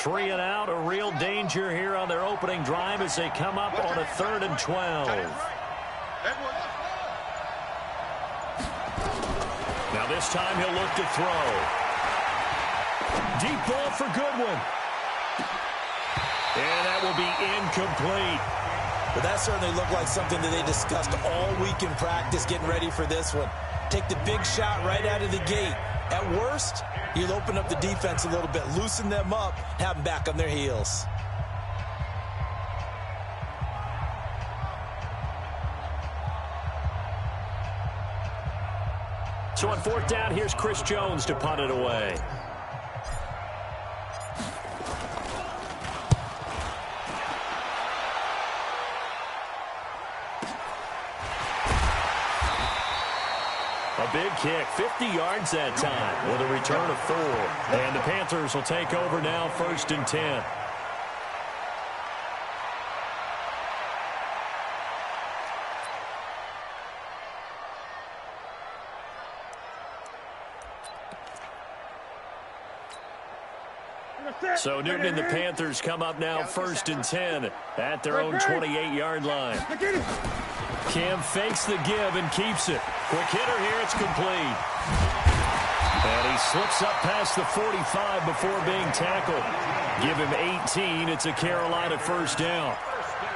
3 and out, a real danger here on their opening drive as they come up on a 3rd and 12. Now this time he'll look to throw. Deep ball for Goodwin. And that will be incomplete. But that certainly looked like something that they discussed all week in practice, getting ready for this one. Take the big shot right out of the gate. At worst, you'll open up the defense a little bit, loosen them up, have them back on their heels. So on 4th down, here's Chris Jones to punt it away. A big kick, 50 yards that time with a return of 4. And the Panthers will take over now, 1st and 10. So Newton and the Panthers come up now 1st and 10 at their own 28-yard line. Cam fakes the give and keeps it. Quick hitter here, it's complete. And he slips up past the 45 before being tackled. Give him 18, it's a Carolina 1st down.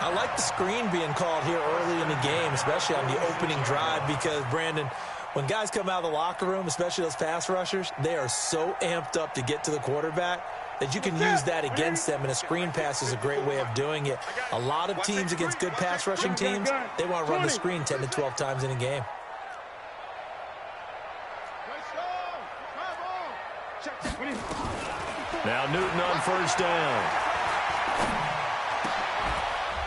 I like the screen being called here early in the game, especially on the opening drive, because, Brandon, when guys come out of the locker room, especially those pass rushers, they are so amped up to get to the quarterback that you can use that against them, and a screen pass is a great way of doing it. A lot of teams against good pass rushing teams, they want to run the screen 10 to 12 times in a game. Now Newton on 1st down.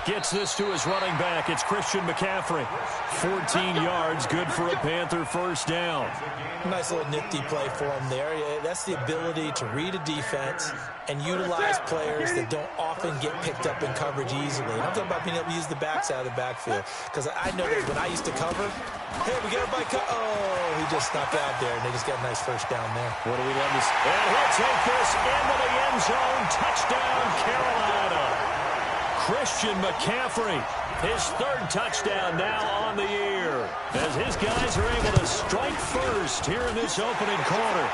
Gets this to his running back. It's Christian McCaffrey. 14 yards, good for a Panther 1st down. Nice little nifty play for him there. That's the ability to read a defense and utilize players that don't often get picked up in coverage easily. And I'm talking about being able to use the backside of the backfield. Because I know that when I used to cover, hey, we got everybody oh, he just snuck out there, and they just got a nice 1st down there. What do we love this? And he'll take this into the end zone. Touchdown, Carolina. Christian McCaffrey, his 3rd touchdown now on the year, as his guys are able to strike first here in this opening quarter.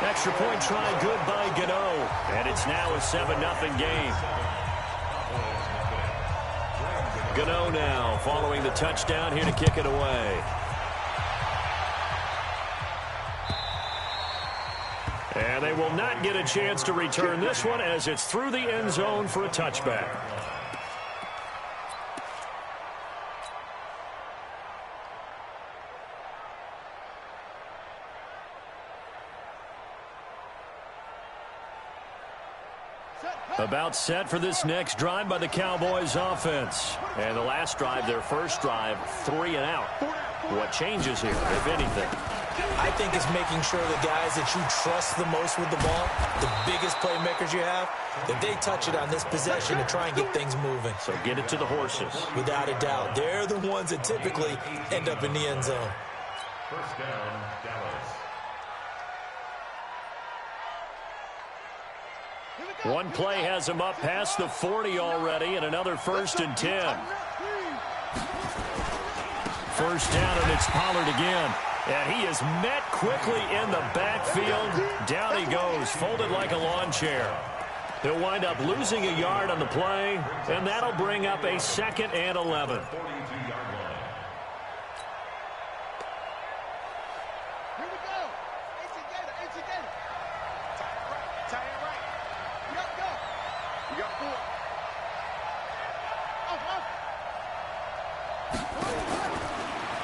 Extra point try good by Gano, and it's now a 7-0 game. Gano now following the touchdown here to kick it away. And they will not get a chance to return this one as it's through the end zone for a touchback. About set for this next drive by the Cowboys offense. And the last drive, their 1st drive, 3 and out. What changes here, if anything? I think it's making sure the guys that you trust the most with the ball, the biggest playmakers you have, that they touch it on this possession to try and get things moving. So get it to the horses. Without a doubt. They're the ones that typically end up in the end zone. 1st down, Dallas. One play has him up past the 40 already, and another 1st and 10. 1st down, and it's Pollard again. And he is met quickly in the backfield. Down he goes, folded like a lawn chair. He'll wind up losing a yard on the play, and that'll bring up a 2nd and 11.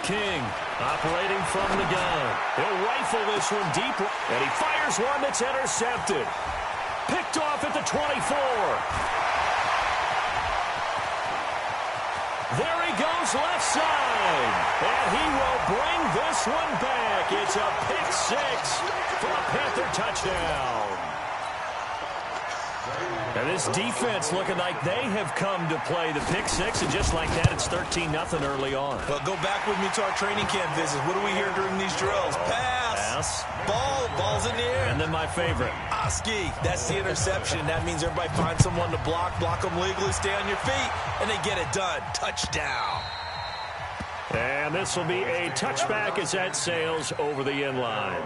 King operating from the gun. He'll rifle this one deep, and he fires one that's intercepted. Picked off at the 24. There he goes left side, and he will bring this one back. It's a pick 6 for a Panther touchdown. And this defense looking like they have come to play the pick 6, and just like that, it's 13-0 early on. Well, go back with me to our training camp visits. What do we hear during these drills? Pass. Pass. Ball's in the air. And then my favorite. Ski. That's the interception. That means everybody finds someone to block them legally, stay on your feet, and they get it done. Touchdown. And this will be a touchback as that sails over the end line.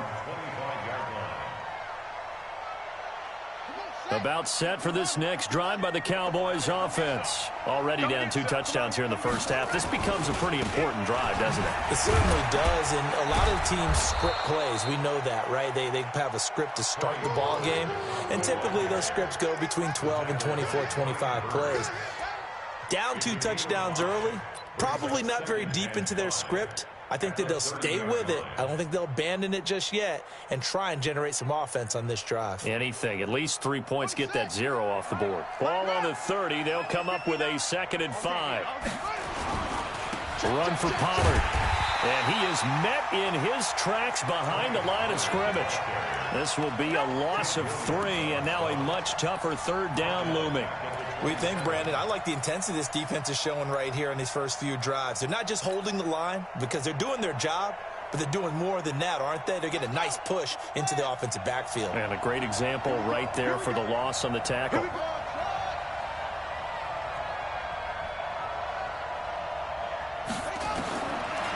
About set for this next drive by the Cowboys offense. Already down 2 touchdowns here in the first half. This becomes a pretty important drive, doesn't it? It certainly does, and a lot of teams script plays. We know that, right? They have a script to start the ball game, and typically those scripts go between 12 and 24, 25 plays. Down 2 touchdowns early, probably not very deep into their script. I think that they'll stay with it. I don't think they'll abandon it just yet and try and generate some offense on this drive. Anything. At least 3 points, get that 0 off the board. Ball on the 30. They'll come up with a 2nd and 5. Run for Pollard. And he is met in his tracks behind the line of scrimmage. This will be a loss of 3, and now a much tougher 3rd down looming. We think, Brandon, I like the intensity this defense is showing right here in these first few drives. They're not just holding the line because they're doing their job, but they're doing more than that, aren't they? They're getting a nice push into the offensive backfield. And a great example right there for the loss on the tackle.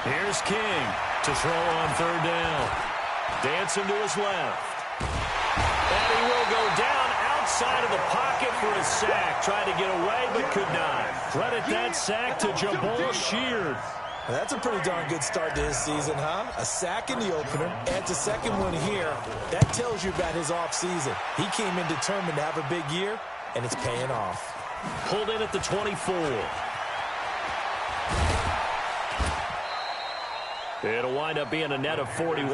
Here's King to throw on 3rd down. Dancing to his left. And he will go down outside of the pocket for a sack. Tried to get away, but could not. Credit that sack to Jabal Sheard. That's a pretty darn good start to his season, huh? A sack in the opener, adds a 2nd one here. That tells you about his offseason. He came in determined to have a big year, and it's paying off. Pulled in at the 24. It'll wind up being a net of 41.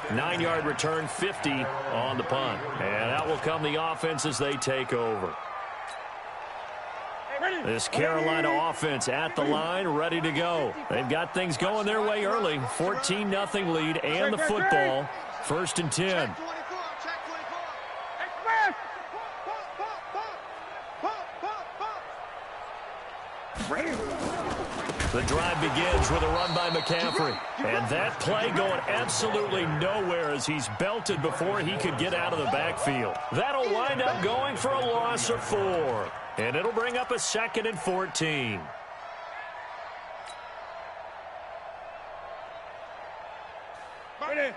9-yard return, 50 on the punt. And out will come the offense as they take over. This Carolina offense at the line, ready to go. They've got things going their way early. 14-0 lead and the football. 1st and 10. The drive begins with a run by McCaffrey. And that play going absolutely nowhere as he's belted before he could get out of the backfield. That'll wind up going for a loss of 4. And it'll bring up a 2nd and 14. I don't even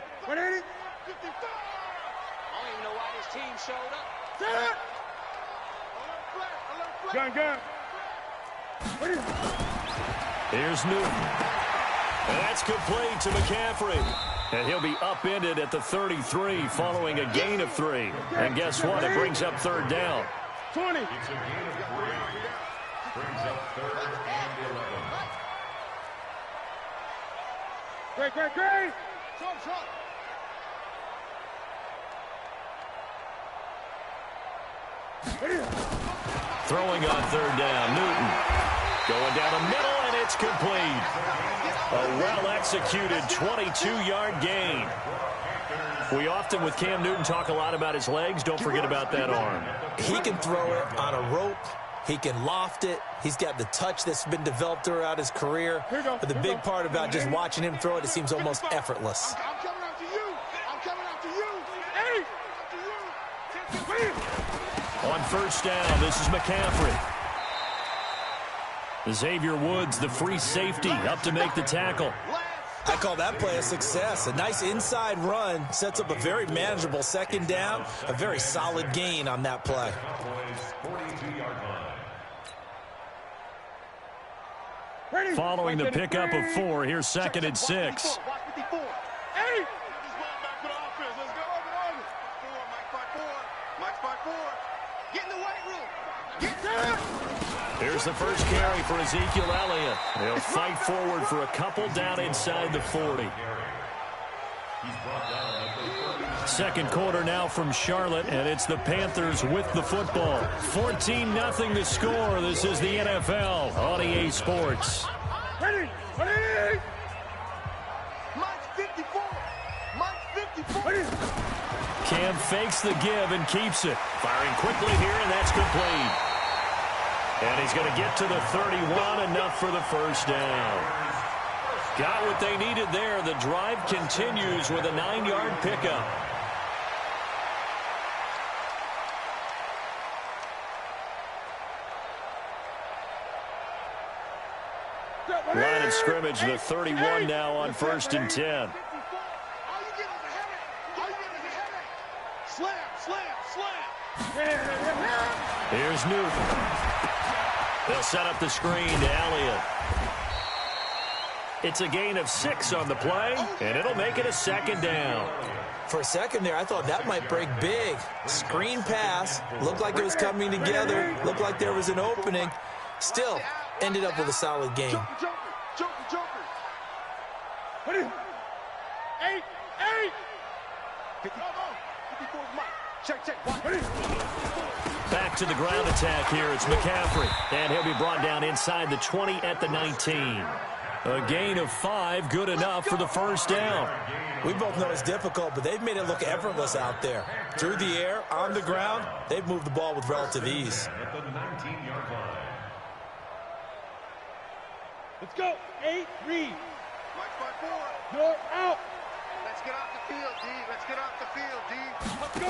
know why this team showed up. Gun. Here's Newton. And that's complete to McCaffrey. And he'll be upended at the 33 following a gain of 3. And guess what? It brings up 3rd down. 20. It's a gain of 3. Brings up 3rd and 11. Great. Throwing on 3rd down, Newton. Going down the middle, and it's complete. A well-executed 22-yard gain. We often, with Cam Newton, talk a lot about his legs. Don't forget about that arm. He can throw it on a rope. He can loft it. He's got the touch that's been developed throughout his career. But the big part about just watching him throw it seems almost effortless. I'm coming after you. Hey! On 1st down, this is McCaffrey. Xavier Woods, the free safety, up to make the tackle. I call that play a success. A nice inside run sets up a very manageable 2nd down. A very solid gain on that play. Following the pickup of 4, here's 2nd and 6. Here's the first carry for Ezekiel Elliott. They'll fight forward for a couple down inside the 40. 2nd quarter now from Charlotte, and it's the Panthers with the football. 14-0 the score. This is the NFL on EA Sports. Ready. Mike's 54. Cam fakes the give and keeps it. Firing quickly here, and that's complete. And he's going to get to the 31, enough for the 1st down. Got what they needed there. The drive continues with a 9-yard pickup. scrimmage, the 31 now on 1st and 10. All you get is a headache. All you get is a headache. Slam, slam, slam. Here's Newton. They'll set up the screen to Elliott. It's a gain of 6 on the play, and it'll make it a 2nd down. For a second there, I thought that might break big. Screen pass. Looked like it was coming together. Looked like there was an opening. Still, ended up with a solid game. Joker, joker, joker, joker. What is it? 8, 8. 54 is mine. Check, check. What is it? Back to the ground attack here. It's McCaffrey. And he'll be brought down inside the 20 at the 19. A gain of 5, good enough for the 1st down. We both know it's difficult, but they've made it look effortless out there. Through the air, on the ground, they've moved the ball with relative ease. At the 19-yard line. Let's go. 8, read. Watch my board. You're out. Let's get off the field, D. Let's get off the field, D. Let's go.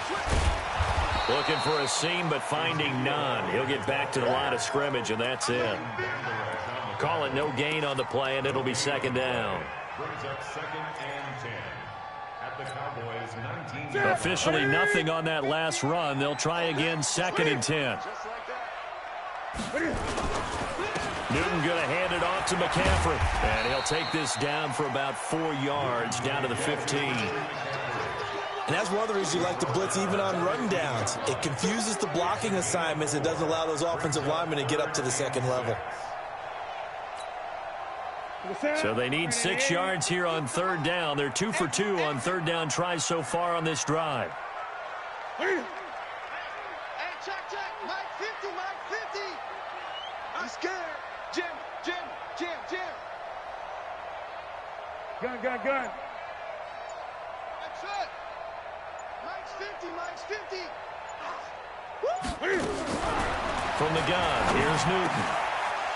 Switch. Looking for a seam, but finding none. He'll get back to the line of scrimmage, and that's it. Call it no gain on the play, and it'll be 2nd down. Brings up 2nd and 10. At the Cowboys' 19. Officially nothing on that last run. They'll try again, 2nd and 10. Just like that. Newton going to hand it off to McCaffrey. And he'll take this down for about 4 yards, down to the 15. And that's one of the reasons you like to blitz even on rundowns. It confuses the blocking assignments. It doesn't allow those offensive linemen to get up to the 2nd level. So they need 6 yards here on 3rd down. They're 2 for 2 on 3rd down tries so far on this drive. Hey, check, check. Mike 50, Mike 50. I'm scared. Jim, Jim, Jim, Jim. Gun, gun, gun. That's it. Mike's 50, Mike's 50. From the gun, here's Newton.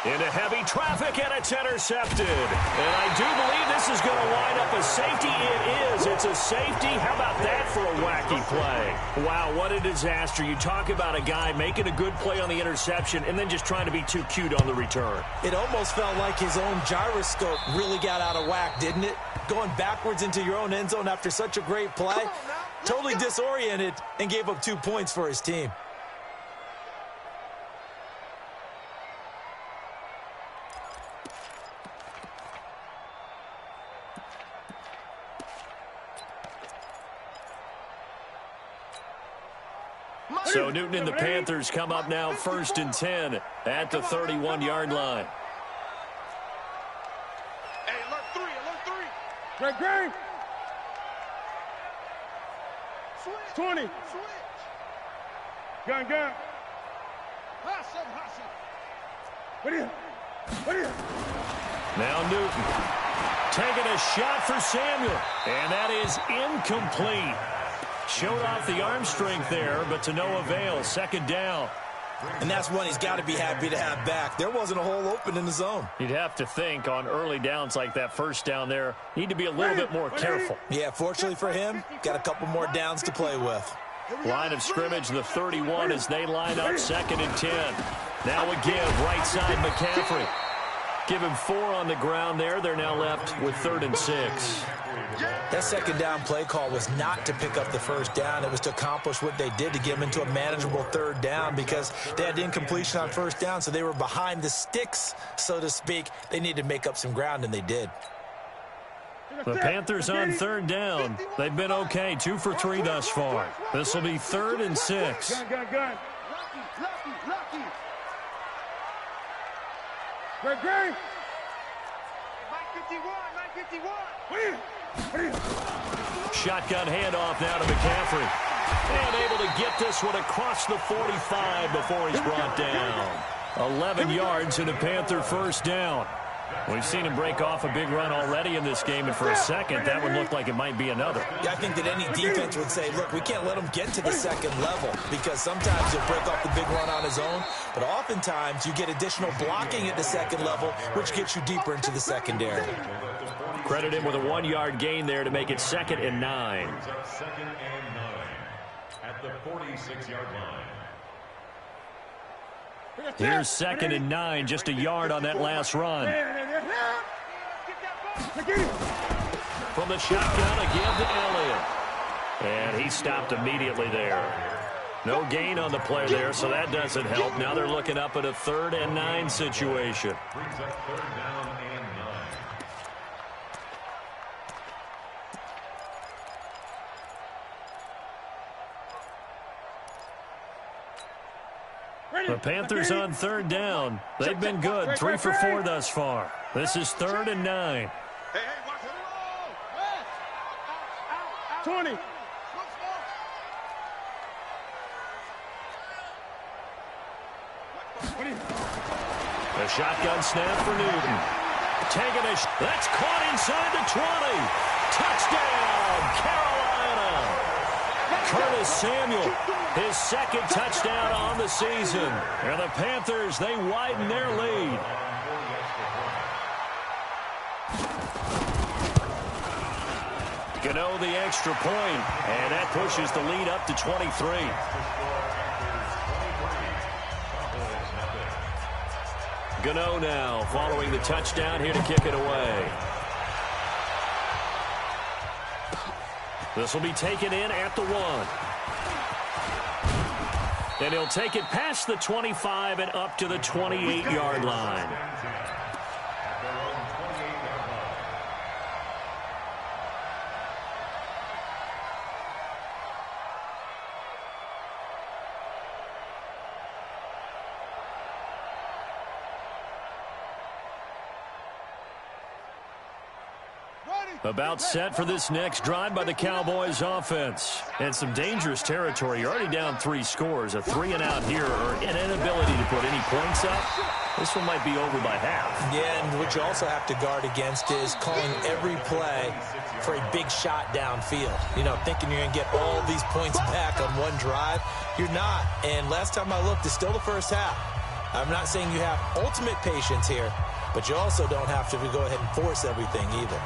Into heavy traffic, and it's intercepted. And I do believe this is going to wind up a safety. It is. It's a safety. How about that for a wacky play? Wow, what a disaster. You talk about a guy making a good play on the interception and then just trying to be too cute on the return. It almost felt like his own gyroscope really got out of whack, didn't it? Going backwards into your own end zone after such a great play. Totally disoriented and gave up 2 points for his team. So Newton and the Panthers come up now 1st and 10 at the 31-yard line. Hey, alert 3, alert 3. Greg. Switch. 20. Switch. Gun, gun. Hustle, hustle. What are you? Now Newton taking a shot for Samuel, and that is incomplete. Showed off the arm strength there, but to no avail. 2nd down. And that's one he's got to be happy to have back. There wasn't a hole open in the zone. You'd have to think on early downs like that 1st down there, need to be a little bit more careful. Yeah, fortunately for him, got a couple more downs to play with. Line of scrimmage, the 31 as they line up 2nd and 10. Now a give, right side McCaffrey. Give him 4 on the ground there. They're now left with 3rd and 6. That 2nd down play call was not to pick up the 1st down. It was to accomplish what they did to get them into a manageable 3rd down because they had incompletion on 1st down, so they were behind the sticks, so to speak. They needed to make up some ground, and they did. The Panthers on 3rd down. They've been okay, 2 for 3 thus far. This will be 3rd and 6. Gun. Lucky. Greg. Mike 51. Shotgun handoff now to McCaffrey. And able to get this one across the 45 before he's brought down. 11 yards and a Panther 1st down. We've seen him break off a big run already in this game, and for a second, that one looked like it might be another. Yeah, I think that any defense would say, look, we can't let him get to the 2nd level because sometimes he'll break off the big run on his own, but oftentimes you get additional blocking at the 2nd level, which gets you deeper into the secondary. Credit him with a 1-yard gain there to make it 2nd and 9. 2nd and 9 at the 46-yard line. Here's 2nd and 9, just a yard on that last run. From the shotgun again to Elliott. And he stopped immediately there. No gain on the play there, so that doesn't help. Now they're looking up at a 3rd and 9 situation. Brings up 3rd down and 9. The Panthers on 3rd down. They've been good, 3 for 4 thus far. This is 3rd and 9. Hey, watch it. 20. A shotgun snap for Newton. Taking that's caught inside the 20. Touchdown, Carolina. Curtis Samuel, his 2nd touchdown on the season. And the Panthers, they widen their lead. Gano the extra point, and that pushes the lead up to 23. Gano now following the touchdown here to kick it away. This will be taken in at the 1. And he'll take it past the 25 and up to the 28-yard line. About set for this next drive by the Cowboys offense. And some dangerous territory. You're already down 3 scores. A 3-and-out here or an inability to put any points up. This one might be over by half. Yeah, and what you also have to guard against is calling every play for a big shot downfield. You know, thinking you're going to get all these points back on one drive. You're not. And last time I looked, it's still the first half. I'm not saying you have ultimate patience here, but you also don't have to go ahead and force everything either.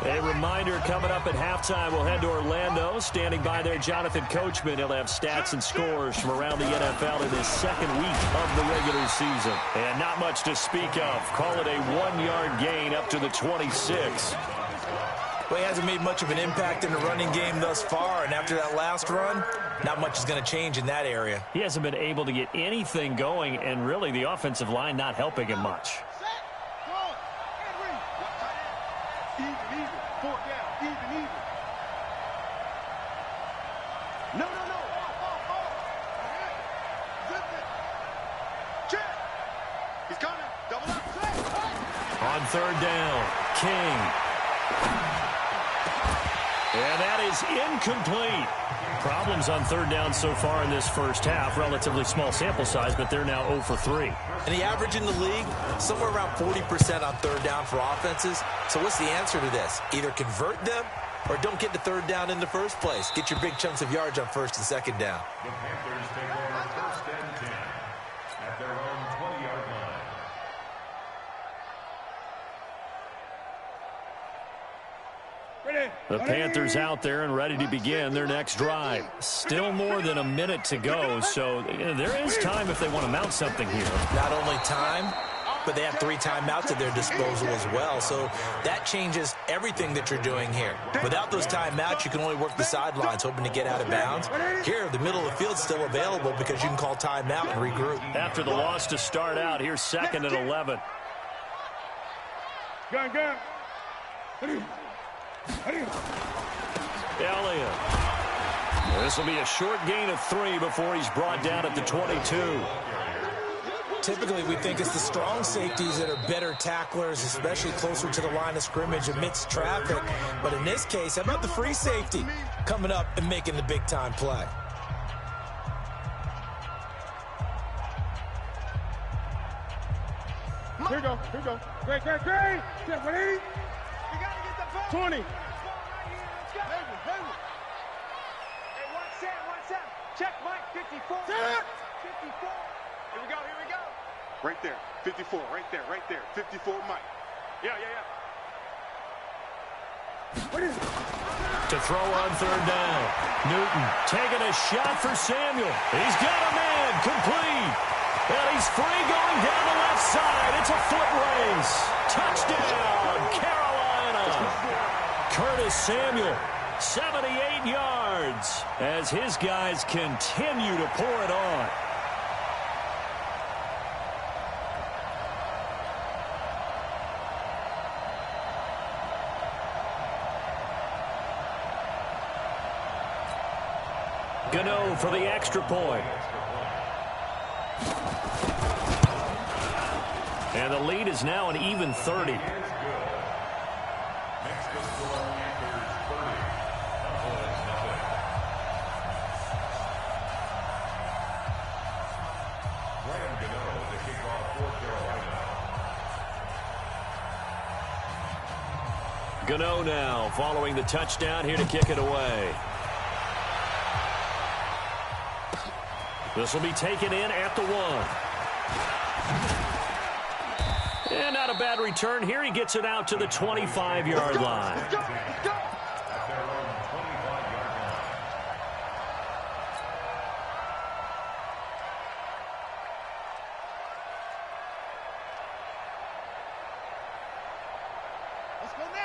A reminder coming up at halftime, we'll head to Orlando. Standing by there, Jonathan Coachman. He'll have stats and scores from around the NFL in his 2nd week of the regular season. And not much to speak of. Call it a 1-yard gain up to the 26. Well, he hasn't made much of an impact in the running game thus far. And after that last run, not much is going to change in that area. He hasn't been able to get anything going, and really the offensive line not helping him much. On 3rd down, King. And that is incomplete. Problems on 3rd down so far in this first half. Relatively small sample size, but they're now 0 for 3. And the average in the league, somewhere around 40% on 3rd down for offenses. So what's the answer to this? Either convert them or don't get to 3rd down in the first place. Get your big chunks of yards on 1st and 2nd down. The Panthers take over 1st and 10 at their own 20-yard line. The Panthers out there and ready to begin their next drive. Still more than a minute to go, so there is time if they want to mount something here. Not only time, but they have 3 timeouts at their disposal as well, so that changes everything that you're doing here. Without those timeouts, you can only work the sidelines, hoping to get out of bounds. Here, the middle of the field's still available because you can call timeout and regroup. After the loss to start out, here's 2nd and 11. Gun. Elliott. This will be a short gain of 3 before he's brought down at the 22. Typically, we think it's the strong safeties that are better tacklers, especially closer to the line of scrimmage amidst traffic. But in this case, how about the free safety coming up and making the big-time play? Here we go. Great. Get ready. You got to get the ball. 20. Hey, one set. Check, Mike. 54. 54. Here we go. Right there. 54. Right there. 54, Mike. Yeah. What is it? To throw on third down. Newton taking a shot for Samuel. He's got a man complete. And he's free going down the left side. It's a foot race. Touchdown, Carolina. Curtis Samuel, 78 yards as his guys continue to pour it on. Gano for the extra point. And the lead is now an even 30. Next to score Panthers 30. Cowboys nothing. Graham Gano to kick off for Carolina. Gano now following the touchdown here to kick it away. This will be taken in at the 1. And not a bad return here. He gets it out to the 25-yard line. At their own 25-yard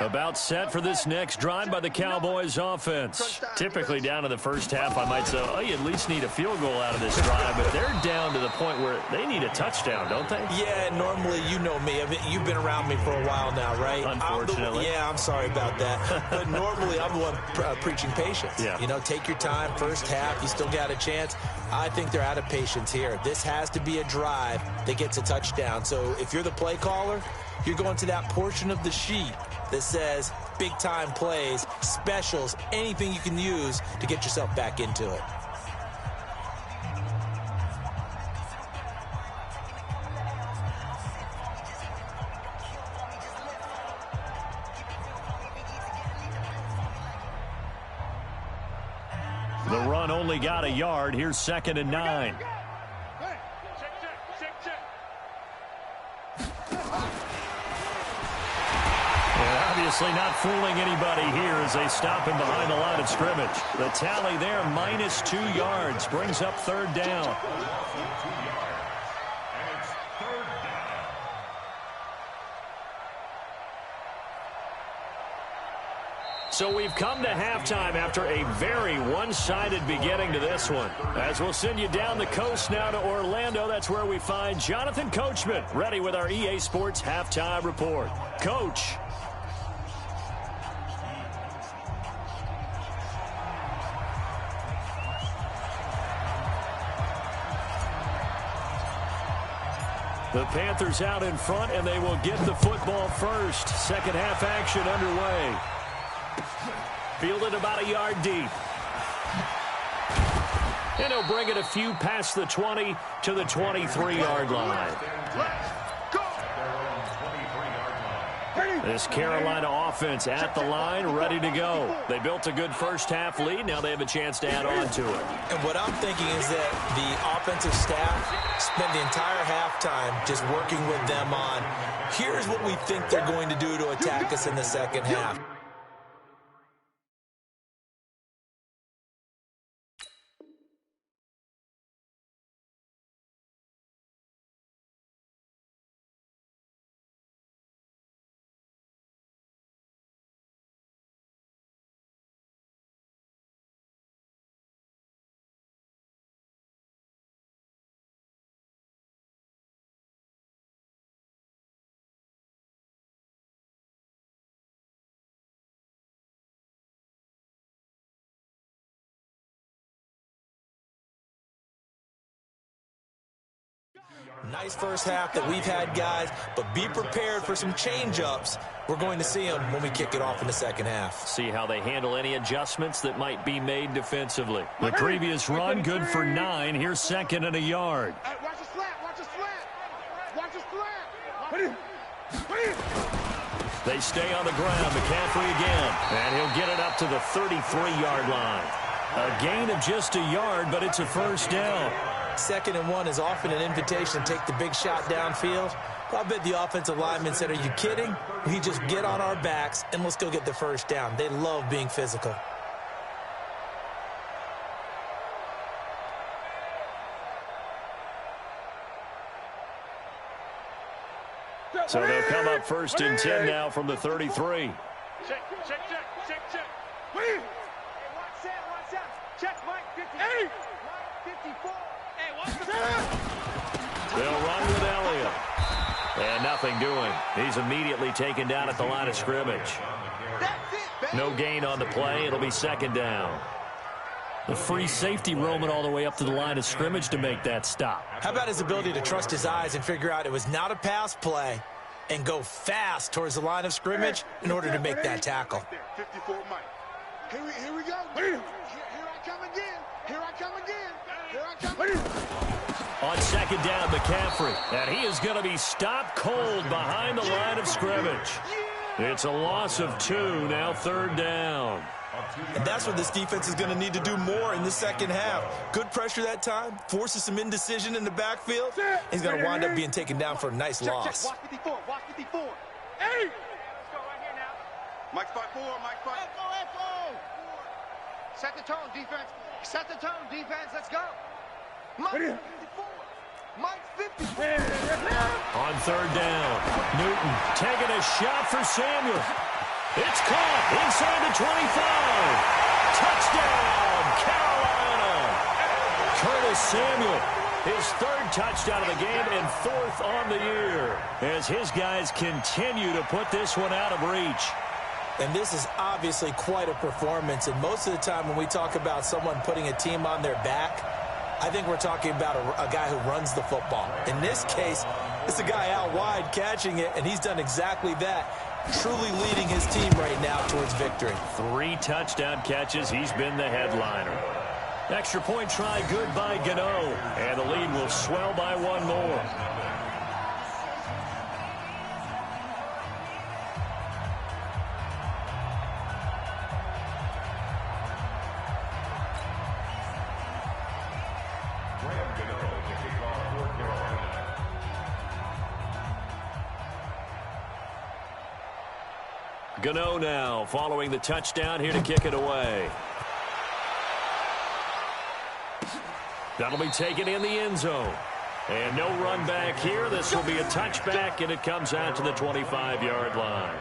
line. About set for this next drive by the Cowboys offense. Typically down in the first half, I might say, oh, you at least need a field goal out of this drive, but they're down to the point where they need a touchdown, don't they? Yeah, normally, you know me. I mean, you've been around me for a while now, right? Unfortunately. I'm sorry about that. But normally, I'm the one preaching patience. Yeah. You know, take your time. First half, you still got a chance. I think they're out of patience here. This has to be a drive that gets a touchdown. So if you're the play caller, you're going to that portion of the sheet that says big-time plays, specials, anything you can use to get yourself back into it. The run only got a yard. Here's 2nd and 9. Obviously not fooling anybody here as they stop him behind the line of scrimmage. The tally there, minus 2 yards, brings up 3rd down. And it's 3rd down. So we've come to halftime after a very one-sided beginning to this one. As we'll send you down the coast now to Orlando, that's where we find Jonathan Coachman, ready with our EA Sports Halftime Report. Coach. The Panthers out in front, and they will get the football first. Second half action underway. Fielded about a yard deep. And he'll bring it a few past the 20 to the 23-yard line. This Carolina offense at the line, ready to go. They built a good first half lead. Now they have a chance to add on to it. And what I'm thinking is that the offensive staff spent the entire halftime just working with them on, here's what we think they're going to do to attack us in the second half. Nice first half that we've had, guys, but be prepared for some change-ups. We're going to see them when we kick it off in the second half. See how they handle any adjustments that might be made defensively. The previous run, good for 9. Here's 2nd and a yard. Watch the slant, watch the slant. Watch the slant. They stay on the ground. McCaffrey again. And he'll get it up to the 33-yard line. A gain of just a yard, but it's a first down. 2nd and 1 is often an invitation to take the big shot downfield. I bet the offensive lineman said, are you kidding? We just get on our backs and let's go get the first down. They love being physical. So they'll come up 1st and 10 now from the 33. Check. Hey, watch that. Check, Mike, 58. Mike, 54. Hey, watch the They'll run with Elliott. And nothing doing. He's immediately taken down at the line of scrimmage. No gain on the play. It'll be 2nd down. The free safety roaming all the way up to the line of scrimmage to make that stop. How about his ability to trust his eyes and figure out it was not a pass play and go fast towards the line of scrimmage in order to make that tackle. 54 Mike. Here we go. Here I come again. On 2nd down, McCaffrey. And he is going to be stopped cold behind the line of scrimmage. It's a loss of 2, now 3rd down. And that's what this defense is going to need to do more in the second half. Good pressure that time, forces some indecision in the backfield. He's going to wind up being taken down for a nice loss. Watch 54. Hey! Let's go right here now. Mike's 5-4. Echo. Set the tone, defense. Let's go. Mike 54. Mike 54. On 3rd down, Newton taking a shot for Samuel. It's caught inside the 25. Touchdown, Carolina. Curtis Samuel, his 3rd touchdown of the game and 4th on the year as his guys continue to put this one out of reach. And this is obviously quite a performance. And most of the time when we talk about someone putting a team on their back, I think we're talking about a guy who runs the football. In this case, it's a guy out wide catching it, and he's done exactly that. Truly leading his team right now towards victory. 3 touchdown catches. He's been the headliner. Extra point try good by Gano. And the lead will swell by 1 more. Gano now following the touchdown here to kick it away. That'll be taken in the end zone. And no run back here. This will be a touchback, and it comes out to the 25-yard line.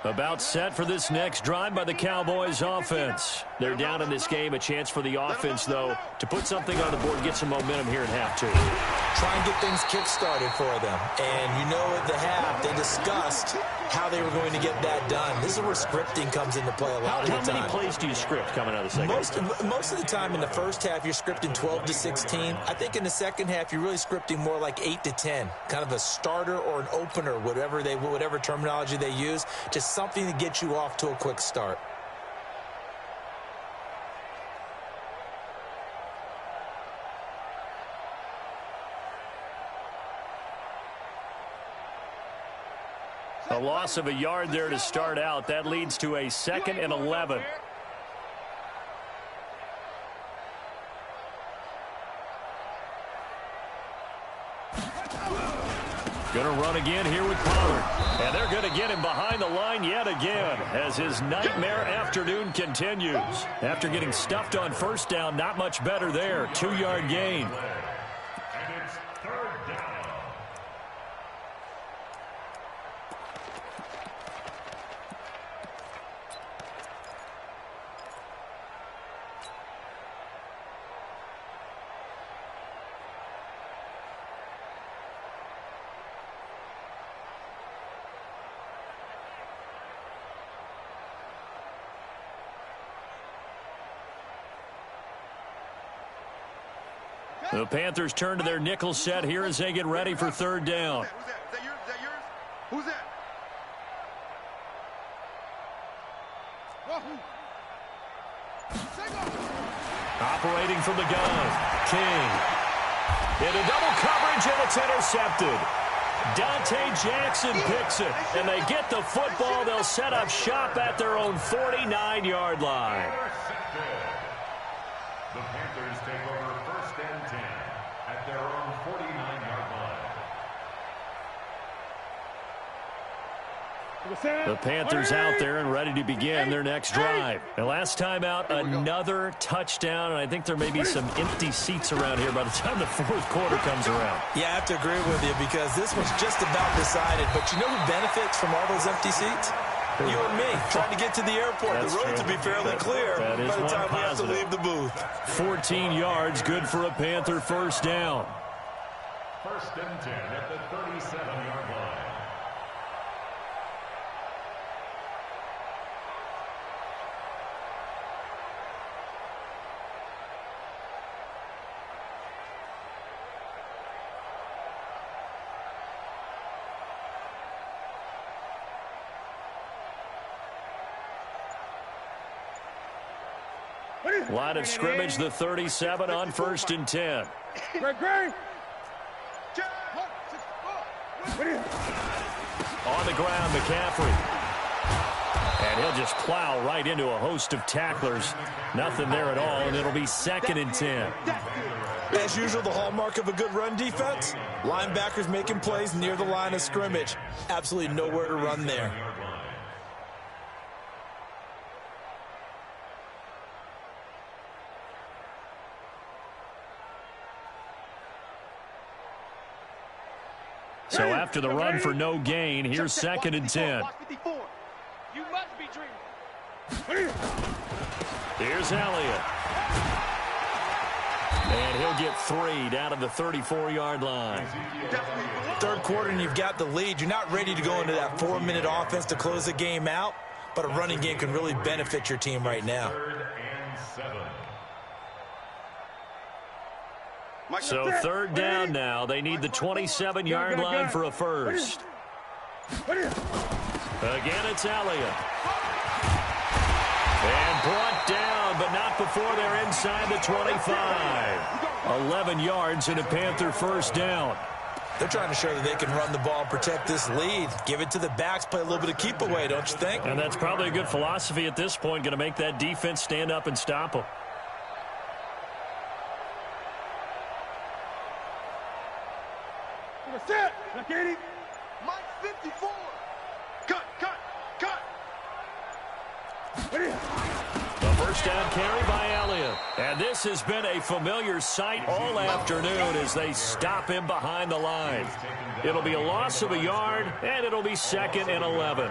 About set for this next drive by the Cowboys offense. They're down in this game. A chance for the offense, though, to put something on the board, get some momentum here in half 2. Try and get things kick-started for them. And you know at the half, they discussed how they were going to get that done. This is where scripting comes into play a lot of the time. How many plays do you script coming out of the second half? Most of the time in the first half, you're scripting 12 to 16. I think in the second half, you're really scripting more like 8 to 10. Kind of a starter or an opener, whatever terminology they use. Just something to get you off to a quick start. A loss of a yard there to start out. That leads to a 2nd and 11. Going to run again here with Pollard. And they're going to get him behind the line yet again as his nightmare afternoon continues. After getting stuffed on 1st down, not much better there. 2-yard gain. And it's 3rd down. The Panthers turn to their nickel set here as they get ready for 3rd down. Who's that? Is that yours? Is that yours? Who's that? Operating from the gun, King. Into double coverage, and it's intercepted. Dante Jackson picks it, and they get the football. They'll set up shop at their own 49-yard line. The Panthers take over 1st and 10 at their own 49-yard line. The Panthers out there and ready to begin their next drive. And last time out, another touchdown, and I think there may be some empty seats around here by the time the 4th quarter comes around. Yeah, I have to agree with you because this was just about decided. But you know who benefits from all those empty seats? You and me, trying to get to the airport. That's the road true. to be fairly clear that is by the time we have to positive. leave the booth. 14 yards, good for a Panther first down. 1st and 10 at the 37-yard line. Line of scrimmage, the 37 on 1st and 10. On the ground, McCaffrey. And he'll just plow right into a host of tacklers. Nothing there at all, and it'll be 2nd and 10. As usual, the hallmark of a good run defense, linebackers making plays near the line of scrimmage. Absolutely nowhere to run there. So after the run for no gain, here's 2nd and 10. You must be dreaming. Here's Elliott. And he'll get 3 down to the 34-yard line. 3rd quarter and you've got the lead. You're not ready to go into that 4-minute offense to close the game out, but a running game can really benefit your team right now. 3rd and 7. So 3rd down now. They need the 27-yard line for a first. Again, it's Elliott. And brought down, but not before they're inside the 25. 11 yards and a Panther first down. They're trying to show that they can run the ball and protect this lead. Give it to the backs, play a little bit of keep away, don't you think? And that's probably a good philosophy at this point, going to make that defense stand up and stop them. Set. Mike 54. Cut. The first down carry by Elliott. And this has been a familiar sight all afternoon as they stop him behind the line. It'll be a loss of a yard, and it'll be 2nd and 11.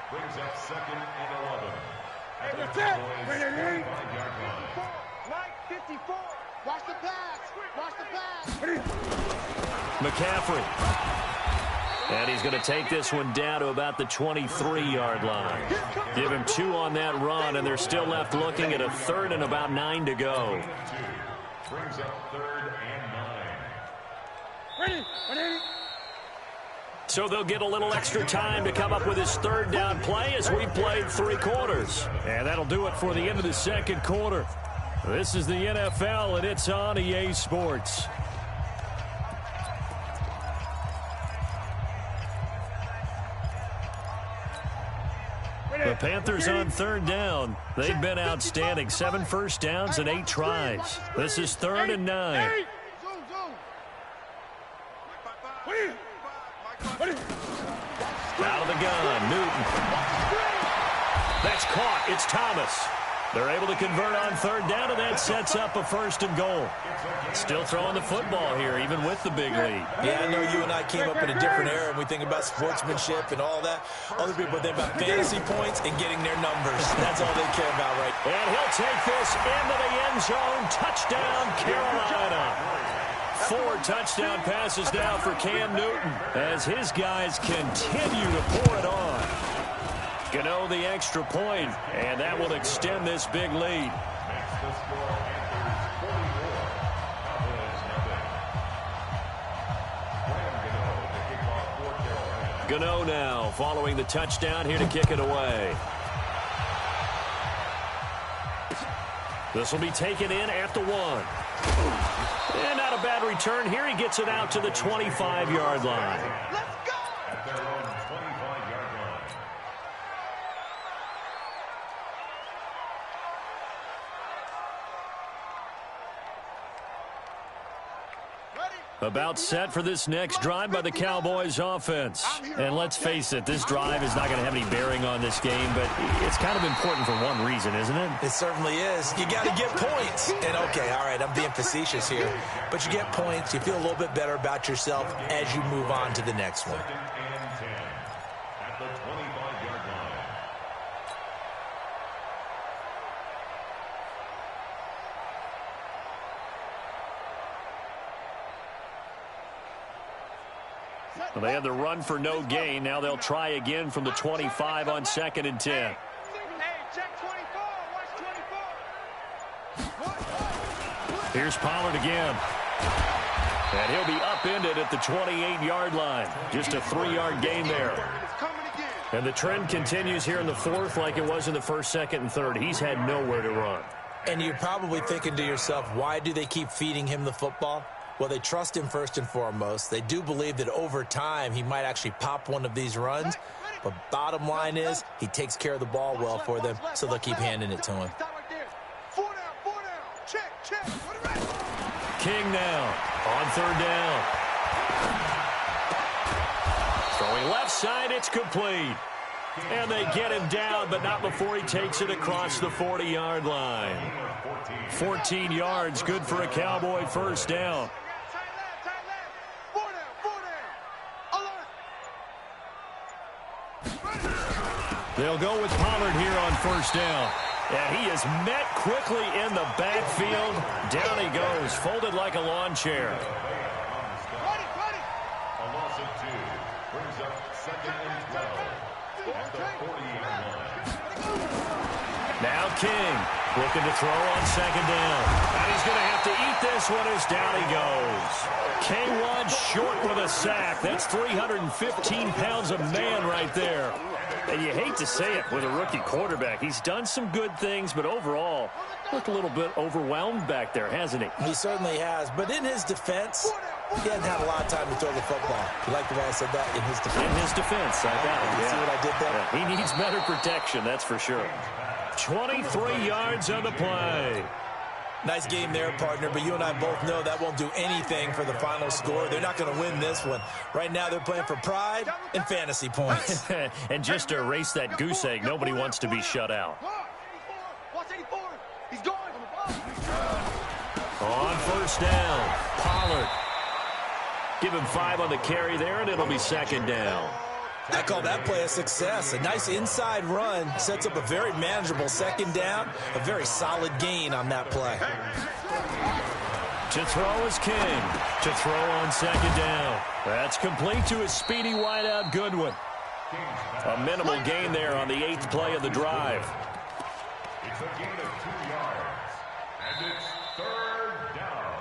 Brings up 2nd and 11. At the Set. Cowboys' 35-yard line. Mike 54. Watch the pass. Watch the pass. McCaffrey. And he's going to take this one down to about the 23-yard line. Give him 2 on that run, and they're still left looking at a 3rd and about 9 to go. Brings up 3rd and 9. Ready. So they'll get a little extra time to come up with his 3rd down play as we played 3 quarters. And that'll do it for the end of the 2nd quarter. This is the NFL, and it's on EA Sports. The Panthers on 3rd down. They've been outstanding. 7 first downs and 8 tries. This is 3rd and 9. Out of the gun, Newton. That's caught. It's Thomas. They're able to convert on 3rd down, and that sets up a 1st and goal. Still throwing the football here, even with the big lead. Yeah, I know you and I came up in a different era, and we think about sportsmanship and all that. Other people think about fantasy points and getting their numbers. That's all they care about, right? And he'll take this into the end zone. Touchdown, Carolina. 4 touchdown passes now for Cam Newton as his guys continue to pour it on. Gano the extra point, and that will extend this big lead. Makes the score Panthers 44. Cowboys nothing. Graham Gano to kick off for Carolina. Gano now following the touchdown here to kick it away. This will be taken in at the 1. And not a bad return here. He gets it out to the 25-yard line. About set for this next drive by the Cowboys offense. And let's face it, this drive is not going to have any bearing on this game, but it's kind of important for one reason, isn't it? It certainly is. You got to get points. And, okay, all right, I'm being facetious here. But you get points. You feel a little bit better about yourself as you move on to the next one. At the 25-yard line. Well, they had the run for no gain. Now they'll try again from the 25 on 2nd and 10. Hey, check 24. Watch 24. Here's Pollard again. And he'll be upended at the 28-yard line. Just a 3-yard gain there. It's coming again. And the trend continues here in the 4th like it was in the 1st, 2nd, and 3rd. He's had nowhere to run. And you're probably thinking to yourself, why do they keep feeding him the football? Well, they trust him first and foremost. They do believe that over time he might actually pop one of these runs. But bottom line is he takes care of the ball well for them, so they'll keep handing it to him. Stop right there. 4 down, 4 down. Check. King now on 3rd down. Throwing left side, it's complete. And they get him down, but not before he takes it across the 40-yard line. 14 yards, good for a Cowboy first down. Tight left. 4 down. They'll go with Pollard here on 1st down. And he is met quickly in the backfield. Down he goes, folded like a lawn chair. Ready. A loss of 2 brings up 2nd and 12 at the 40-yard line. Now King looking to throw on 2nd down. And he's going to have to eat this one as down he goes. K1 short with a sack. That's 315 pounds of man right there. And you hate to say it with a rookie quarterback. He's done some good things, but overall, looked a little bit overwhelmed back there, hasn't he? He certainly has. But in his defense, he hasn't had a lot of time to throw the football. You like the way I said that? In his defense. In his defense, I got it. You see what I did there? Yeah, he needs better protection, that's for sure. 23 yards on the play. Nice game there, partner, but you and I both know that won't do anything for the final score. They're not going to win this one. Right now, they're playing for pride and fantasy points. And just to erase that goose egg, nobody wants to be shut out. Watch 84. He's going. On 1st down, Pollard. Give him 5 on the carry there, and it'll be 2nd down. I call that play a success. A nice inside run sets up a very manageable 2nd down. A very solid gain on that play. To throw is King. To throw on 2nd down. That's complete to his speedy wideout Goodwin. A minimal gain there on the 8th play of the drive. It's a gain of 2 yards. And it's 3rd down.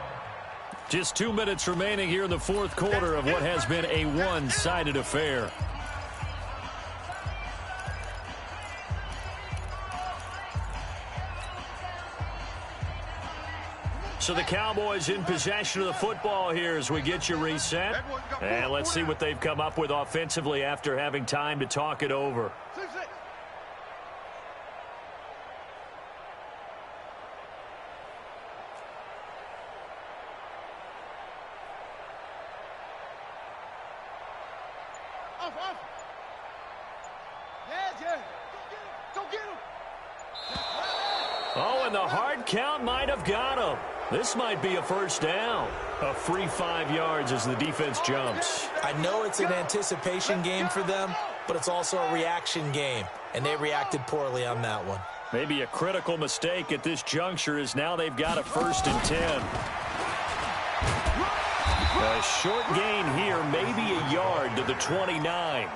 Just 2 minutes remaining here in the 4th quarter of what has been a one-sided affair. So the Cowboys in possession of the football here as we get you reset. And let's see what they've come up with offensively after having time to talk it over. Oh, and the hard count might have got him. This might be a first down. A free 5 yards as the defense jumps. I know it's an anticipation game for them, but it's also a reaction game, and they reacted poorly on that one. Maybe a critical mistake at this juncture is now they've got a 1st and 10. A short gain here, maybe a yard to the 29.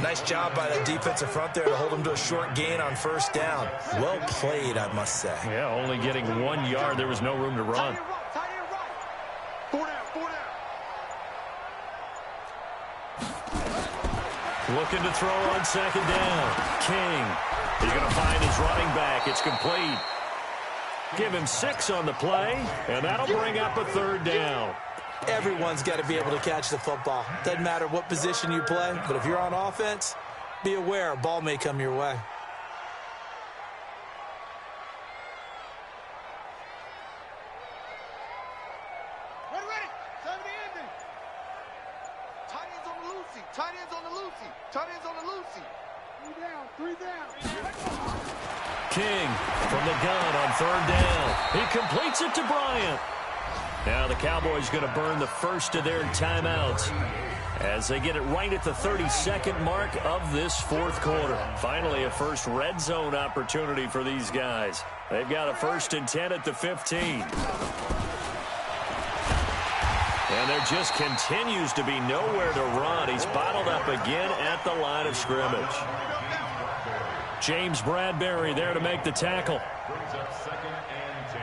Nice job by the defensive front there to hold him to a short gain on 1st down. Well played, I must say. Yeah, only getting 1 yard. There was no room to run. 4 down. Looking to throw on 2nd down. King. He's going to find his running back. It's complete. Give him 6 on the play, and that'll bring up a 3rd down. Everyone's got to be able to catch the football. Doesn't matter what position you play, but if you're on offense, be aware a ball may come your way. Ready. easy. Three down. King from the gun on third down. He completes it to Bryant. Now the Cowboys going to burn the first of their timeouts as they get it right at the 32nd mark of this fourth quarter. Finally, a first red zone opportunity for these guys. They've got a 1st and 10 at the 15. And there just continues to be nowhere to run. He's bottled up again at the line of scrimmage. James Bradbury there to make the tackle. Brings up 2nd and 10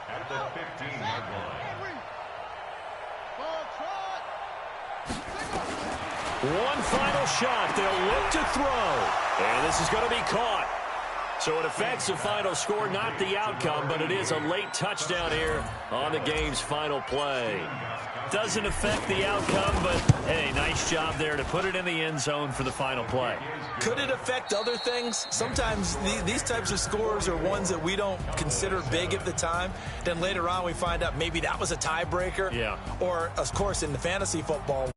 at the 15-yard line. One final shot. They'll look to throw. And this is going to be caught. So it affects the final score, not the outcome, but it is a late touchdown here on the game's final play. Doesn't affect the outcome, but, hey, nice job there to put it in the end zone for the final play. Could it affect other things? Sometimes these types of scores are ones that we don't consider big at the time. Then later on we find out maybe that was a tiebreaker. Yeah. Or, of course, in the fantasy football,